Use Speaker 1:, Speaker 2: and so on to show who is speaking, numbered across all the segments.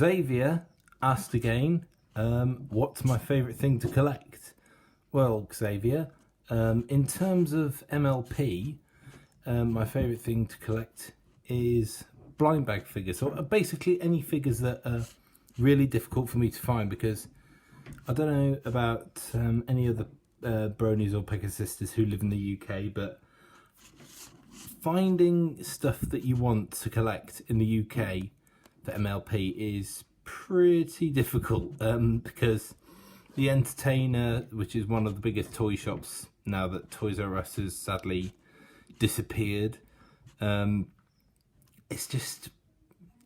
Speaker 1: Xavier asked again, what's my favourite thing to collect? Well, Xavier, in terms of MLP, my favourite thing to collect is blind bag figures, or basically any figures that are really difficult for me to find, because I don't know about any other bronies or Pekka sisters who live in the UK, but finding stuff that you want to collect in the UK for MLP is pretty difficult, because the Entertainer, which is one of the biggest toy shops now that Toys R Us has sadly disappeared, it's just,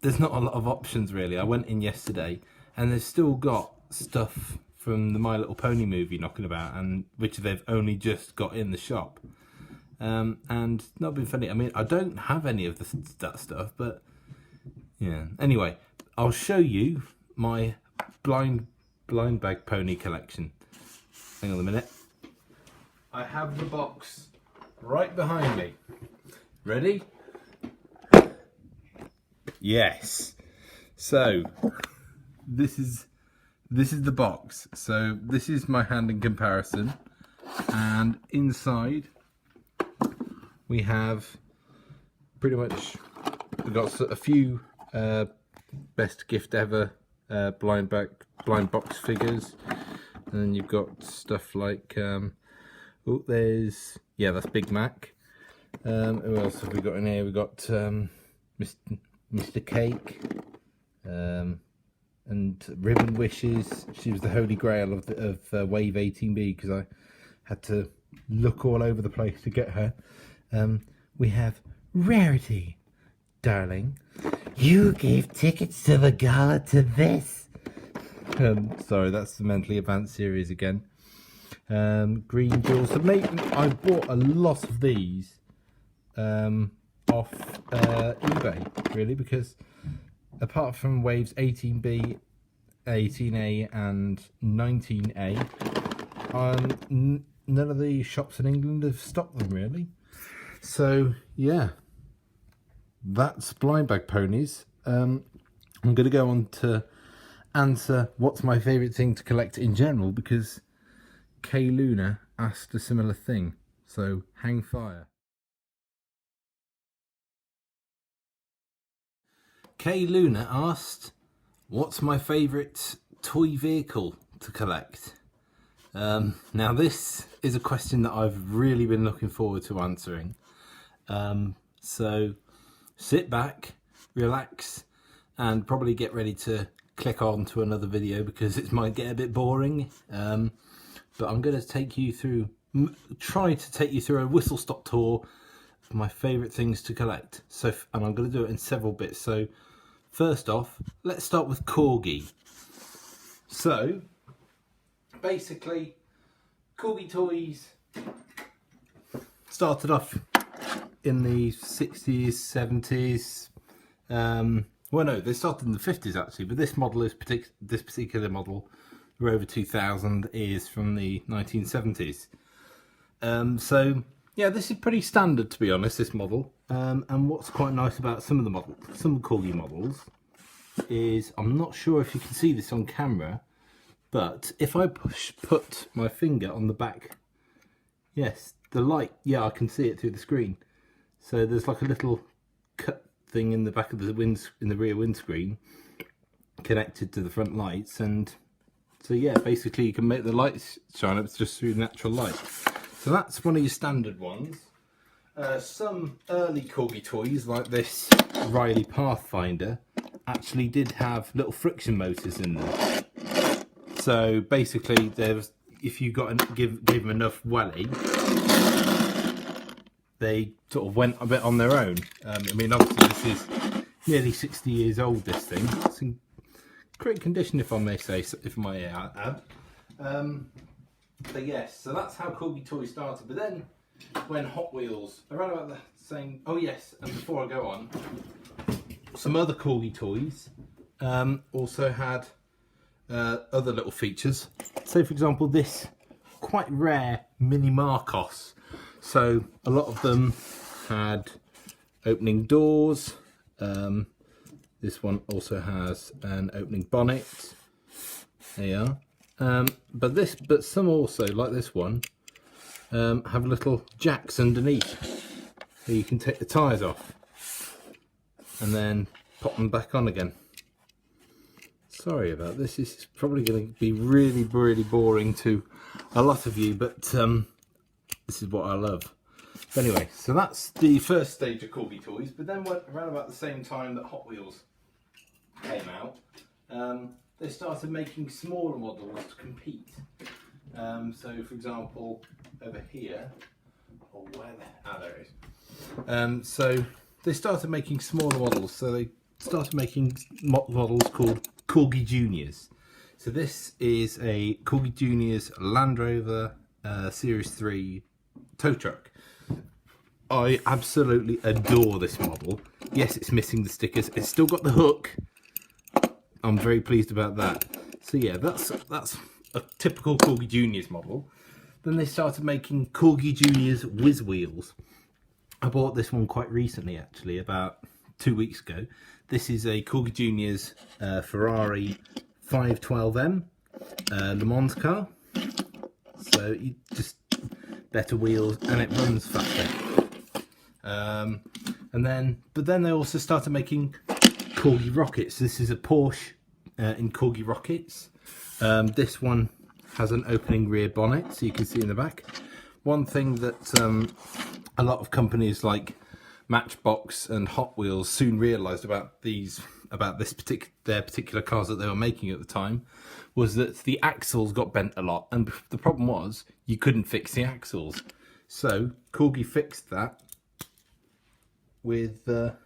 Speaker 1: there's not a lot of options really. I went in yesterday and they've still got stuff from the My Little Pony movie knocking about, and which they've only just got in the shop, and not been funny. I mean, I don't have any of that stuff, but yeah. Anyway, I'll show you my blind bag pony collection. Hang on a minute. I have the box right behind me. Ready? Yes. So this is the box. So this is my hand in comparison, and inside we have pretty much, we've got a few best gift ever blind box figures, and then you've got stuff like oh, there's, yeah, that's Big Mac. Who else have we got in here? We've got Mr. Cake, and Ribbon Wishes. She was the holy grail of Wave 18B, because I had to look all over the place to get her. We have Rarity, darling. You gave tickets to the gala to this. Sorry, that's the Mentally Advanced series again. Green Jewels. So I bought a lot of these off eBay, really, because apart from waves 18B, 18A and 19A, none of the shops in England have stocked them really. So yeah, that's blind bag ponies. I'm going to go on to answer what's my favourite thing to collect in general, because Kay Luna asked a similar thing, so hang fire. Kay Luna asked, what's my favourite toy vehicle to collect? Now this is a question that I've really been looking forward to answering. So sit back, relax, and probably get ready to click on to another video, because it might get a bit boring. But I'm going to take you through, try to take you through a whistle stop tour of my favourite things to collect. So, and I'm going to do it in several bits. So first off, let's start with Corgi. So basically, Corgi toys started off in the 60s, 70s. Well, no, they started in the 50s actually, but this model is this particular model, Rover 2000, is from the 1970s. So yeah, this is pretty standard, to be honest, this model. And what's quite nice about some of Corgi models is, I'm not sure if you can see this on camera, but if I put my finger on the back, yes, the light, yeah, I can see it through the screen. So there's like a little cut thing in the back of the rear windscreen connected to the front lights, and so yeah, basically you can make the lights shine up just through natural light. So that's one of your standard ones. Some early Corgi toys, like this Riley Pathfinder, actually did have little friction motors in them. So basically, if you gave them enough welly, they sort of went a bit on their own. I mean, obviously this is nearly 60 years old, this thing. It's in great condition, if I may say, if I may add. But yes, so that's how Corgi toys started. But then when Hot Wheels, around about the same, oh yes, and before I go on, some other Corgi toys also had other little features. So for example, this quite rare mini Marcos. So a lot of them had opening doors. This one also has an opening bonnet. There you are. But some also, like this one, have little jacks underneath, so you can take the tyres off and then pop them back on again. Sorry about this. This is probably going to be really, really boring to a lot of you, but this is what I love. But anyway, so that's the first stage of Corgi toys. But then around about the same time that Hot Wheels came out, they started making smaller models to compete. So, for example, over here, there it is. So they started making smaller models. So they started making models called Corgi Juniors. So this is a Corgi Juniors Land Rover Series 3 tow truck. I absolutely adore this model. Yes, it's missing the stickers. It's still got the hook. I'm very pleased about that. So yeah, that's a typical Corgi Juniors model. Then they started making Corgi Juniors Whiz Wheels. I bought this one quite recently, actually, about 2 weeks ago. This is a Corgi Juniors Ferrari 512M Le Mans car. So you just better wheels and it runs faster. But then they also started making Corgi Rockets. This is a Porsche in Corgi Rockets. This one has an opening rear bonnet, so you can see in the back. One thing that a lot of companies like Matchbox and Hot Wheels soon realised about their particular cars that they were making at the time was that the axles got bent a lot, and the problem was you couldn't fix the axles. So Corgi fixed that with a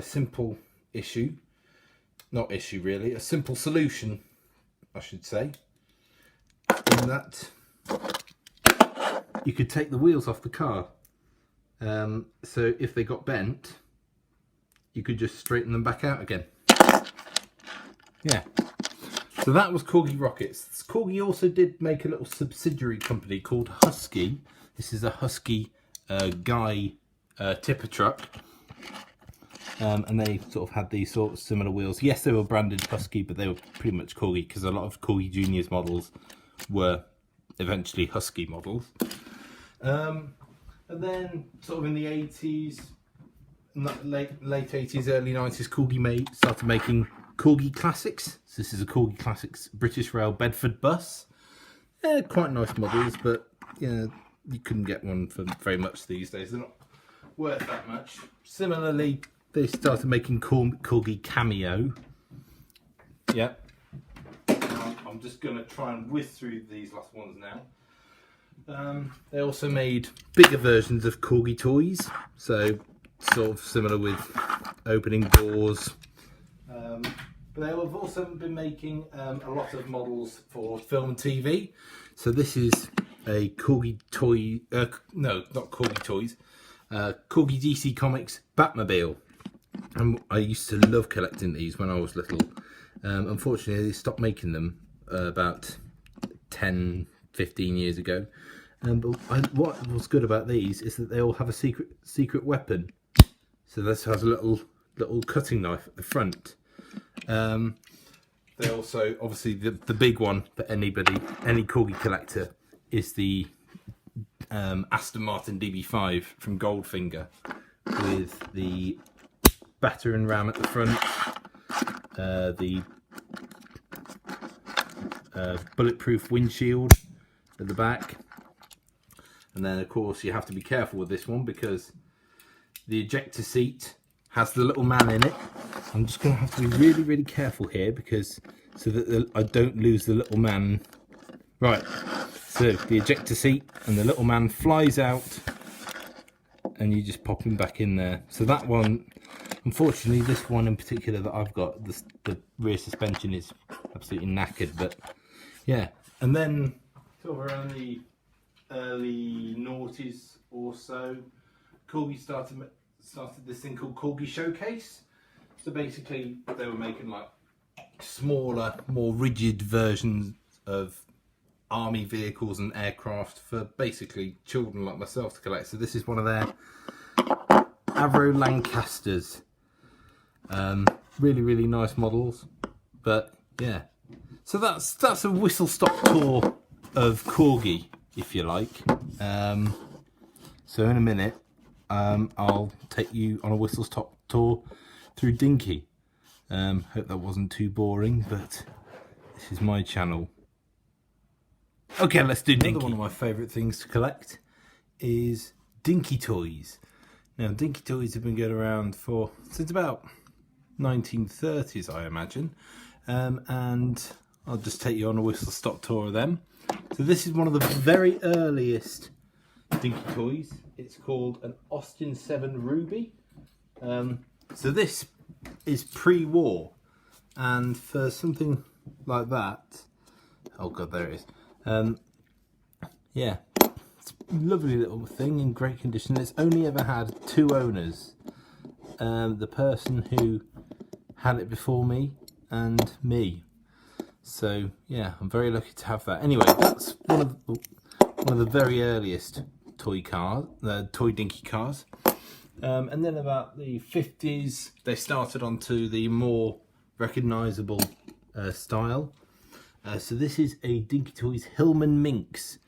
Speaker 1: simple a simple solution, I should say, in that you could take the wheels off the car. So if they got bent, you could just straighten them back out again. Yeah. So that was Corgi Rockets. Corgi also did make a little subsidiary company called Husky. This is a Husky Guy tipper truck. And they sort of had these sort of similar wheels. Yes, they were branded Husky, but they were pretty much Corgi, because a lot of Corgi Juniors models were eventually Husky models. And then sort of in the 80s, late 80s, early 90s, Corgi started making Corgi Classics. So this is a Corgi Classics British Rail Bedford bus. Quite nice models, but you couldn't get one for very much these days. They're not worth that much. Similarly, they started making Corgi Cameo. Yeah. I'm just going to try and whiz through these last ones now. They also made bigger versions of Corgi toys, so sort of similar with opening doors. But they have also been making a lot of models for film and TV. So this is a Corgi toy, no, not Corgi toys, Corgi DC Comics Batmobile. And I used to love collecting these when I was little. Unfortunately, they stopped making them about 10, 15 years ago. But what was good about these is that they all have a secret weapon. So this has a little cutting knife at the front. They also, obviously, the big one for any Corgi collector is the Aston Martin DB5 from Goldfinger, with the battering ram at the front, the bulletproof windshield at the back, and then of course you have to be careful with this one because the ejector seat has the little man in it. I'm just going to have to be really, really careful here because so that I don't lose the little man. Right, so the ejector seat and the little man flies out and you just pop him back in there. So that one, unfortunately, this one in particular that I've got, the rear suspension is absolutely knackered, but yeah. And then sort of around the early noughties or so, Corgi started this thing called Corgi Showcase. So basically they were making like smaller, more rigid versions of army vehicles and aircraft for basically children like myself to collect. So this is one of their Avro Lancasters. really nice models. But yeah, so that's a whistle-stop tour of Corgi, if you like. So in a minute, I'll take you on a whistle-stop tour through Dinky. Hope that wasn't too boring, but this is my channel. Okay, let's do Dinky. Another one of my favourite things to collect is Dinky toys. Now, Dinky toys have been going around since about 1930s, I imagine. And I'll just take you on a whistle-stop tour of them. So this is one of the very earliest Dinky toys. It's called an Austin 7 Ruby. So this is pre-war, and for something like that, oh god, there it is. Yeah, it's a lovely little thing in great condition. It's only ever had 2 owners. The person who had it before me and me. So yeah, I'm very lucky to have that. Anyway, that's one of the very earliest toy Dinky cars. And then about the 50s, they started onto the more recognisable style. So this is a Dinky Toys Hillman Minx.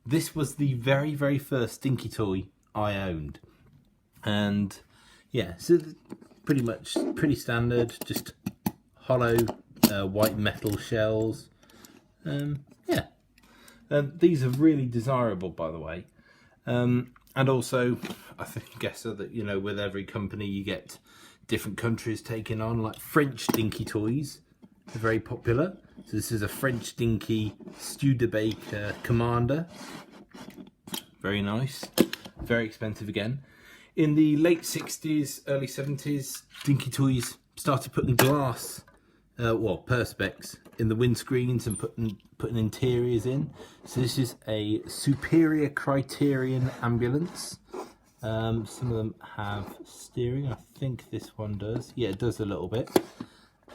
Speaker 1: This was the very first Dinky toy I owned. And yeah, so pretty standard, just hollow white metal shells. Yeah, these are really desirable, by the way. And also, I guess that, you know, with every company you get different countries taking on, like French Dinky toys are very popular. So this is a French Dinky Studebaker Commander. Very nice. Very expensive again. In the late 60s, early 70s, Dinky toys started putting glass, perspex in the windscreens and putting interiors in. So this is a Superior Criterion ambulance. Some of them have steering. I think this one does. Yeah, it does a little bit.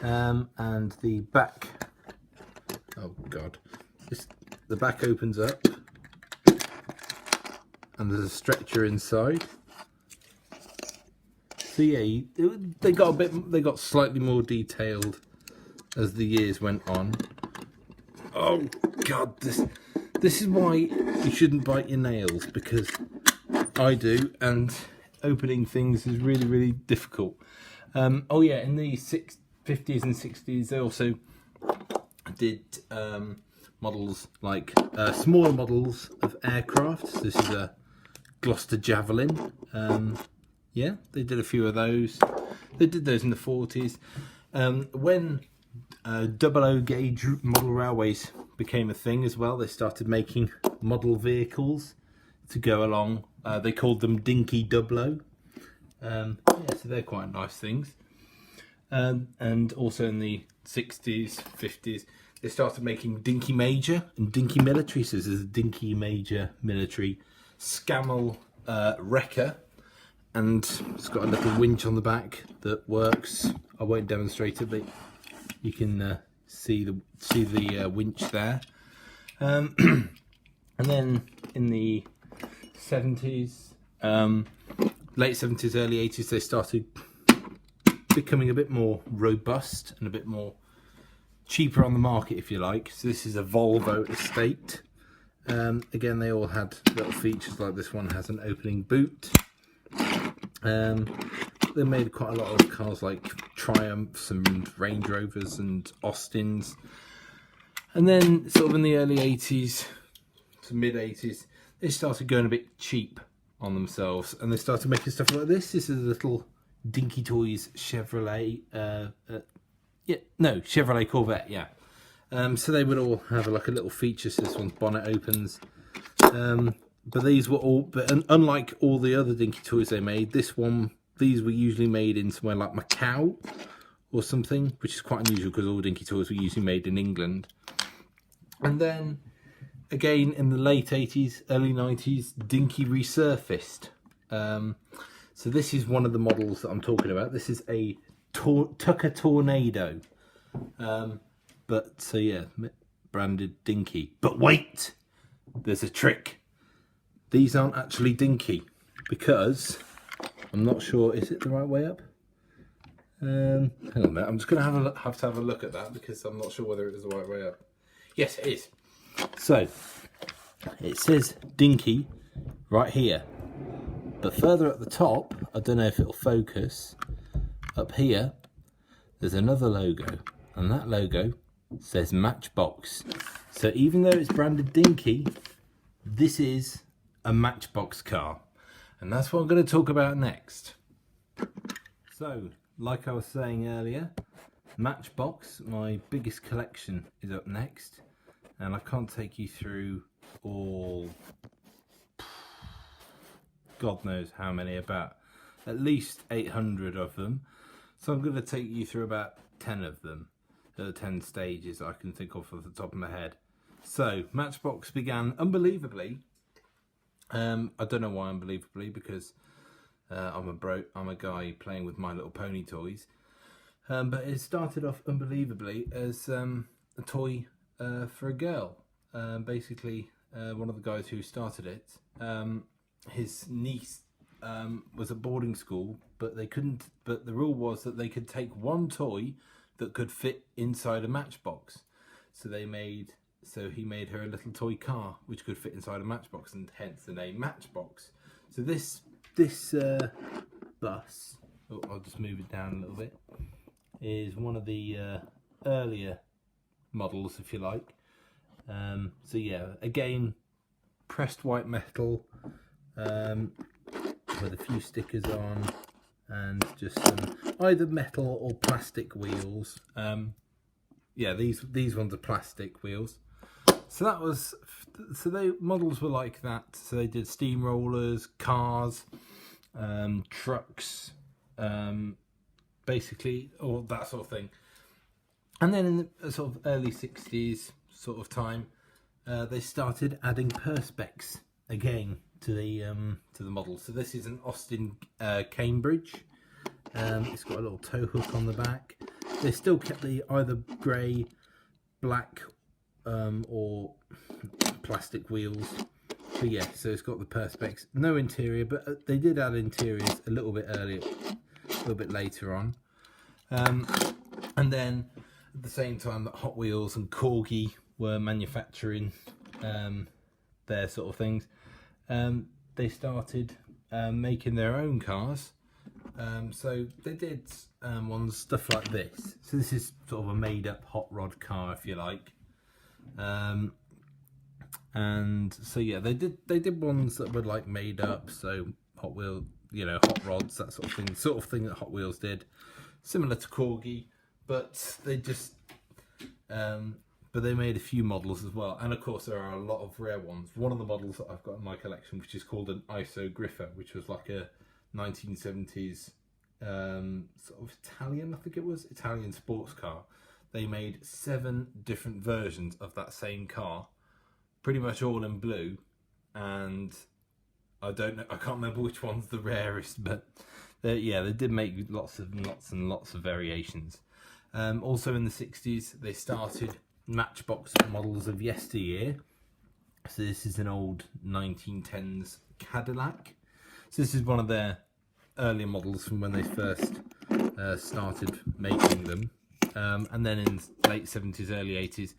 Speaker 1: And the back, oh god, the back opens up and there's a stretcher inside. So yeah, they got slightly more detailed as the years went on. Oh god, this is why you shouldn't bite your nails, because I do, and opening things is really difficult. Oh yeah, in the 50s and 60s they also did models like smaller models of aircraft. So this is a Gloucester Javelin. Yeah, they did a few of those. They did those in the 40s. When 00 gauge model railways became a thing as well, they started making model vehicles to go along. They called them Dinky 00. Yeah, so they're quite nice things. And also in the 60s, 50s, they started making Dinky Major and Dinky Military. So this is a Dinky Major Military Scamel wrecker. And it's got a little winch on the back that works. I won't demonstrate it, but you can see the winch there. And then in the 70s, late 70s, early 80s, they started becoming a bit more robust and a bit more cheaper on the market, if you like. So this is a Volvo Estate. Again, they all had little features, like this one has an opening boot. They made quite a lot of cars like Triumphs and Range Rovers and Austins. And then sort of in the early 80s to mid 80s, they started going a bit cheap on themselves, and they started making stuff like this. This is a little Dinky Toys Chevrolet, Chevrolet Corvette, yeah. So they would all have like a little feature. So this one's bonnet opens. But these were all, unlike all the other Dinky toys they made, these were usually made in somewhere like Macau or something, which is quite unusual because all Dinky toys were usually made in England. And then again in the late 80s, early 90s, Dinky resurfaced. So this is one of the models that I'm talking about. This is a Tucker Tornado. So yeah, branded Dinky. But wait, there's a trick. These aren't actually Dinky, because I'm not sure, is it the right way up? Hang on a minute, I'm just going to have to have a look at that because I'm not sure whether it is the right way up. Yes, it is. So, it says Dinky right here. But further at the top, I don't know if it'll focus, up here, there's another logo. And that logo says Matchbox. So even though it's branded Dinky, this is a Matchbox car. And that's what I'm going to talk about next. So, like I was saying earlier, Matchbox, my biggest collection, is up next. And I can't take you through all, God knows how many, about at least 800 of them. So I'm going to take you through about 10 of them. 10 stages I can think of off the top of my head. So, Matchbox began unbelievably. I don't know why unbelievably, because I'm a guy playing with My Little Pony toys. But it started off unbelievably as a toy for a girl. Basically, one of the guys who started it, his niece was at boarding school, but they couldn't. But the rule was that they could take one toy that could fit inside a Matchbox. So he made her a little toy car which could fit inside a Matchbox, and hence the name Matchbox. So this bus, I'll just move it down a little bit, is one of the earlier models, if you like. So yeah, again, pressed white metal with a few stickers on, and just some either metal or plastic wheels. Yeah, these ones are plastic wheels. So that was, so they models were like that. So they did steamrollers, cars, trucks, basically, or that sort of thing. And then in the sort of early 60s sort of time, they started adding perspex again to the model. So this is an Austin Cambridge. It's got a little tow hook on the back. They still kept the either grey, black, or plastic wheels. But yeah, so it's got the perspex. No interior, but they did add interiors a little bit earlier, a little bit later on. And then at the same time that Hot Wheels and Corgi were manufacturing their sort of things, they started making their own cars. So they did stuff like this. So this is sort of a made-up hot rod car, if you like. And so yeah, they did ones that were like made up. So Hot Wheels, hot rods, that sort of thing that Hot Wheels did, similar to Corgi, but they just but they made a few models as well. And of course there are a lot of rare ones. One of the models that I've got in my collection, which is called an ISO Griffer, which was like a 1970s sort of Italian, I think it was, Italian sports car. They made 7 different versions of that same car, pretty much all in blue, and I can't remember which one's the rarest, but yeah, they did make lots and lots of variations. Also in the 60s, they started Matchbox models of yesteryear. So this is an old 1910s Cadillac. So this is one of their earlier models from when they first started making them. And then in late 70s, early 80s,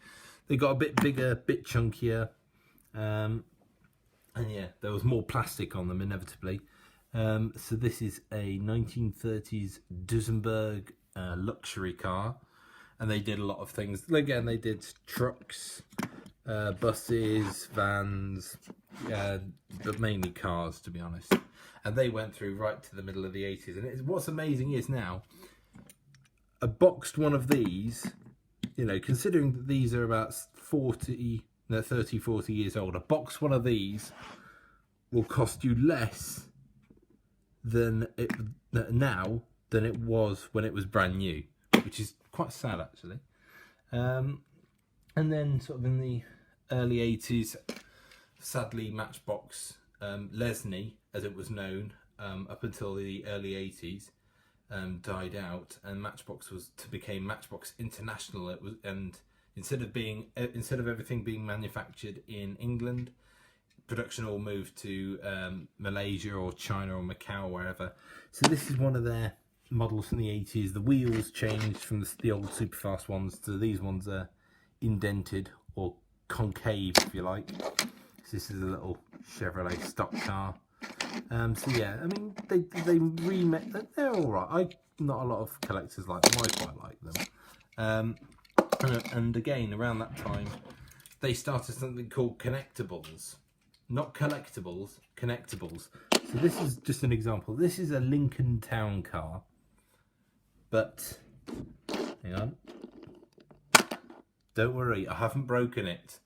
Speaker 1: they got a bit bigger, bit chunkier. And yeah, there was more plastic on them inevitably. So this is a 1930s Duesenberg luxury car. And they did a lot of things. Again, they did trucks, buses, vans, but mainly cars, to be honest. And they went through right to the middle of the 80s. And what's amazing is now, a boxed one of these, considering that these are about 30, 40 years old, a boxed one of these will cost you less than now than it was when it was brand new, which is quite sad actually. And then sort of in the early 80s, sadly Matchbox Lesney, as it was known, up until the early 80s, died out, and Matchbox became Matchbox International. It was, and instead of everything being manufactured in England, production all moved to Malaysia or China or Macau or wherever. So this is one of their models from the 80s, the wheels changed from the old super fast ones to these ones are indented or concave, if you like. So this is a little Chevrolet stock car. So yeah, I mean they remake. They're all right. Not a lot of collectors like them. I quite like them. And again, around that time, they started something called connectables, not collectibles, connectables. So this is just an example. This is a Lincoln Town car, but hang on. Don't worry, I haven't broken it,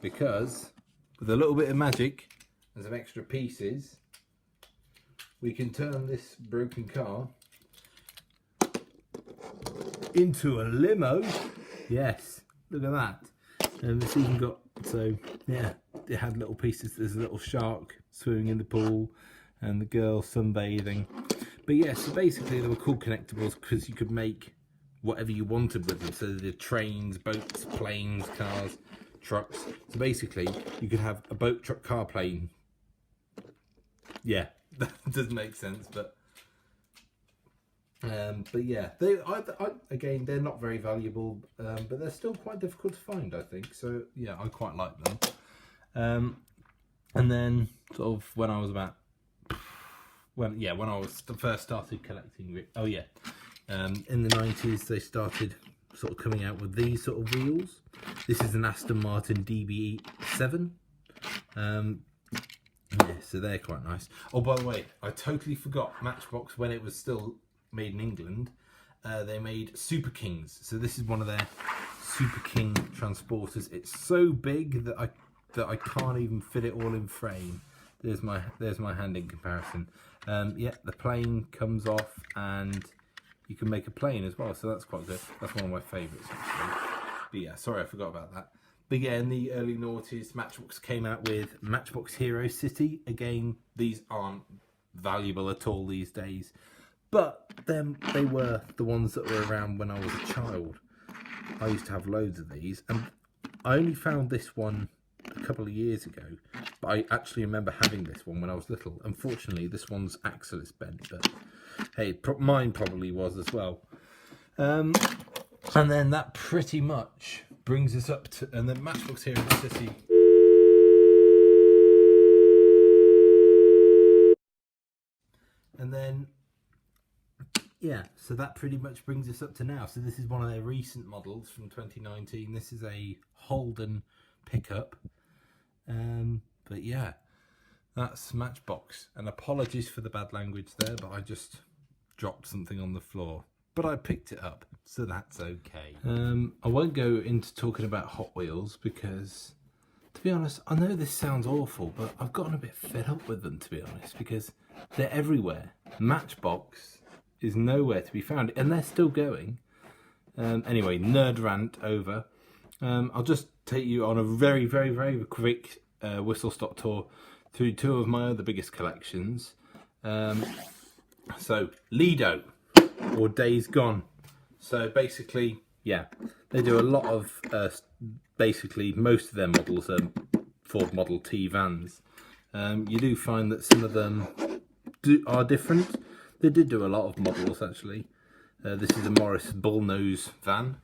Speaker 1: because with a little bit of magic and some extra pieces, we can turn this broken car into a limo. Yes, look at that. And it's even got, so yeah, it had little pieces. There's a little shark swimming in the pool and the girl sunbathing. But yeah, so basically they were called connectables because you could make whatever you wanted with them. So the trains, boats, planes, cars, trucks. So basically you could have a boat, truck, car, plane. Yeah, that doesn't make sense, but yeah, again, they're not very valuable, but they're still quite difficult to find, I think. So yeah, I quite like them. And then sort of when I was about, when I was first started collecting, in the 90s they started sort of coming out with these sort of wheels. This is an Aston Martin DB7. Yeah, so they're quite nice. Oh, by the way, I totally forgot Matchbox, when it was still made in England, they made Super Kings. So this is one of their Super King transporters. It's so big that I can't even fit it all in frame. There's my hand in comparison. Yeah, the plane comes off and you can make a plane as well, so that's quite good. That's one of my favourites actually. But yeah, sorry I forgot about that. But yeah, in the early noughties, Matchbox came out with Matchbox Hero City. Again, these aren't valuable at all these days, but they were the ones that were around when I was a child. I used to have loads of these, and I only found this one a couple of years ago, but I actually remember having this one when I was little. Unfortunately, this one's axle is bent, but hey, mine probably was as well. And then that pretty much brings us up to, and then Matchbox Hero City. And then, yeah, so that pretty much brings us up to now. So this is one of their recent models from 2019. This is a Holden pickup. But yeah, that's Matchbox. And apologies for the bad language there, but I just dropped something on the floor. But I picked it up, so that's okay. I won't go into talking about Hot Wheels because, to be honest, I know this sounds awful, but I've gotten a bit fed up with them, to be honest, because they're everywhere. Matchbox is nowhere to be found, and they're still going. Anyway, nerd rant over. I'll just take you on a very, very, very quick whistle-stop tour through two of my other biggest collections. So, Lido, or Days Gone. So basically, yeah, they do a lot of, basically most of their models are Ford Model T vans. You do find that some of them are different. They did do a lot of models actually. This is a Morris Bullnose van.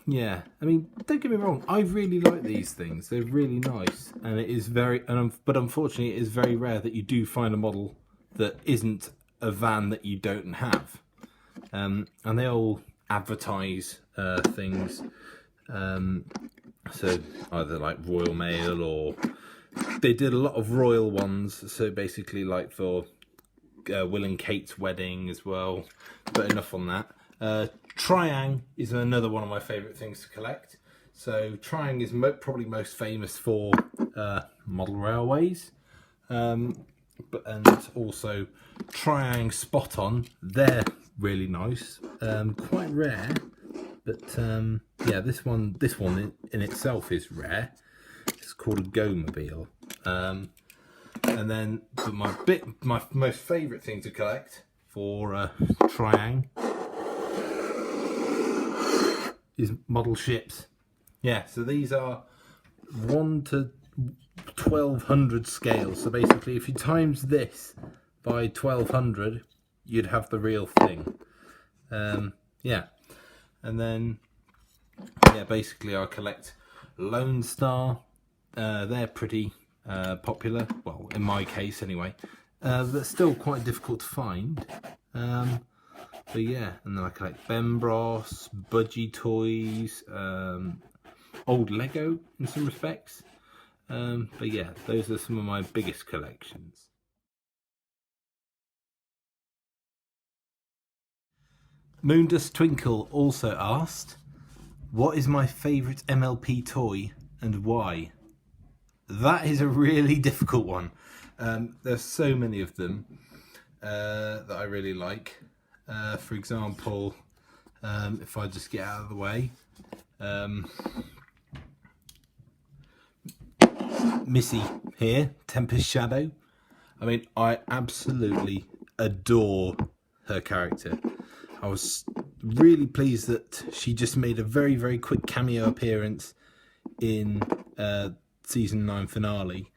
Speaker 1: Yeah, I mean, don't get me wrong, I really like these things. They're really nice, and it is but unfortunately it is very rare that you do find a model that isn't a van that you don't have. And they all advertise things, so either like Royal Mail, or they did a lot of royal ones, so basically like for Will and Kate's wedding as well. But enough on that. Triang is another one of my favourite things to collect. So Triang is probably most famous for model railways, and also Triang Spot On. They're really nice, quite rare, but yeah, this one in itself is rare. It's called a Go-mobile. And then, but my most favourite thing to collect for Triang is model ships. Yeah, so these are 1 to 1200 scale. So basically, if you times this by 1200, you'd have the real thing. Yeah, and then yeah, basically I collect Lone Star. They're pretty popular, well, in my case anyway. But still quite difficult to find. But yeah, and then I collect Bembros, Budgie toys, old Lego in some respects. But yeah, those are some of my biggest collections. Moondust Twinkle also asked, what is my favourite MLP toy and why? That is a really difficult one. There's so many of them that I really like. For example, if I just get out of the way, Missy here, Tempest Shadow. I mean, I absolutely adore her character. I was really pleased that she just made a very, very quick cameo appearance in season 9 finale.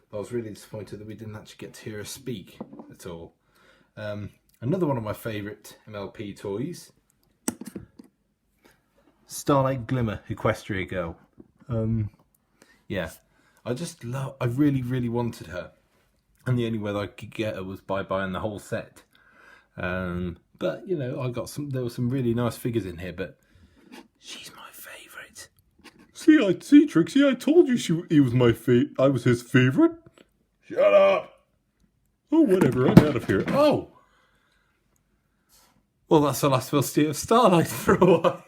Speaker 1: But I was really disappointed that we didn't actually get to hear her speak at all. Another one of my favourite MLP toys, Starlight Glimmer Equestria Girl. Yeah, I really, really wanted her. And the only way that I could get her was by buying the whole set. But, you know, there were some really nice figures in here, but she's my favourite.
Speaker 2: See, Trixie, I told you he was I was his favourite.
Speaker 1: Shut up!
Speaker 2: Oh, whatever, I'm out of here.
Speaker 1: Oh! Well, that's the last we'll see of Starlight for a while.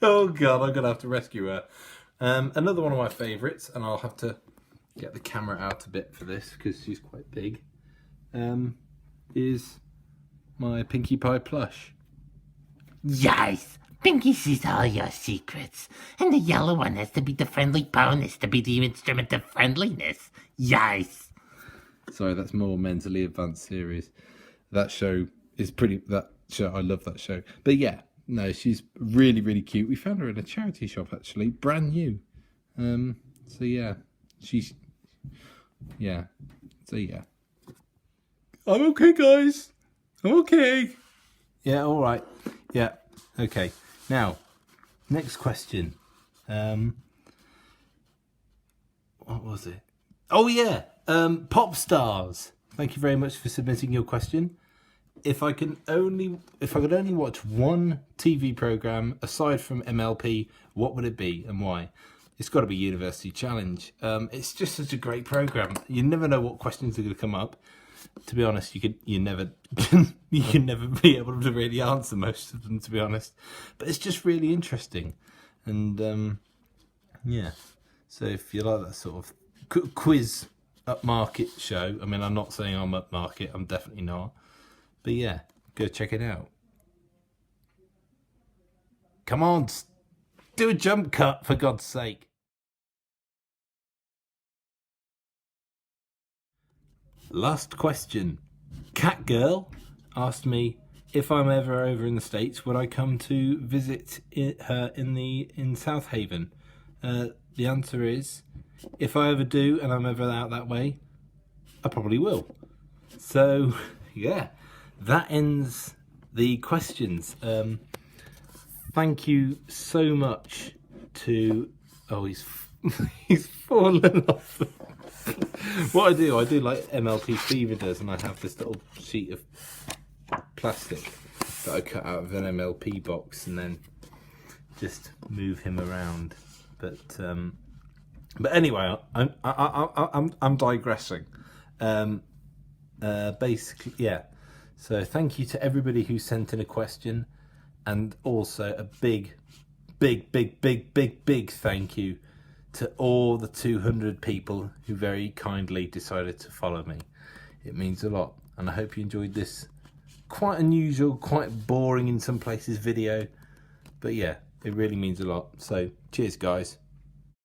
Speaker 1: Oh, God, I'm going to have to rescue her. Another one of my favourites, and I'll have to get the camera out a bit for this because she's quite big, is my Pinkie Pie plush.
Speaker 3: Yes, Pinkie sees all your secrets. And the yellow one has to be the friendly bonus to be the instrument of friendliness. Yes.
Speaker 1: Sorry, that's more mentally advanced series. That show is I love that show. But yeah, no, she's really, really cute. We found her in a charity shop, actually, brand new. So yeah,
Speaker 2: I'm okay, guys. I'm okay.
Speaker 1: Yeah, all right. Yeah, okay. Now, next question. What was it? Oh yeah, pop stars. Thank you very much for submitting your question. If I could only watch one TV program aside from MLP, what would it be and why? It's got to be University Challenge. It's just such a great program. You never know what questions are going to come up. To be honest, you can never be able to really answer most of them, to be honest. But it's just really interesting, and yeah. So if you like that sort of quiz upmarket show, I mean, I'm not saying I'm upmarket. I'm definitely not. But yeah, go check it out. Come on, do a jump cut for God's sake. Last question. Catgirl asked me if I'm ever over in the States, would I come to visit her in South Haven? The answer is, if I ever do and I'm ever out that way, I probably will. So, yeah, that ends the questions. Thank you so much to... Oh, he's fallen off. What I do like MLP Fever does, and I have this little sheet of plastic that I cut out of an MLP box and then just move him around. But anyway, I'm digressing. Basically, yeah. So thank you to everybody who sent in a question, and also a big thank you to all the 200 people who very kindly decided to follow me. It means a lot, and I hope you enjoyed this quite unusual, quite boring in some places video, but yeah, it really means a lot. So cheers, guys.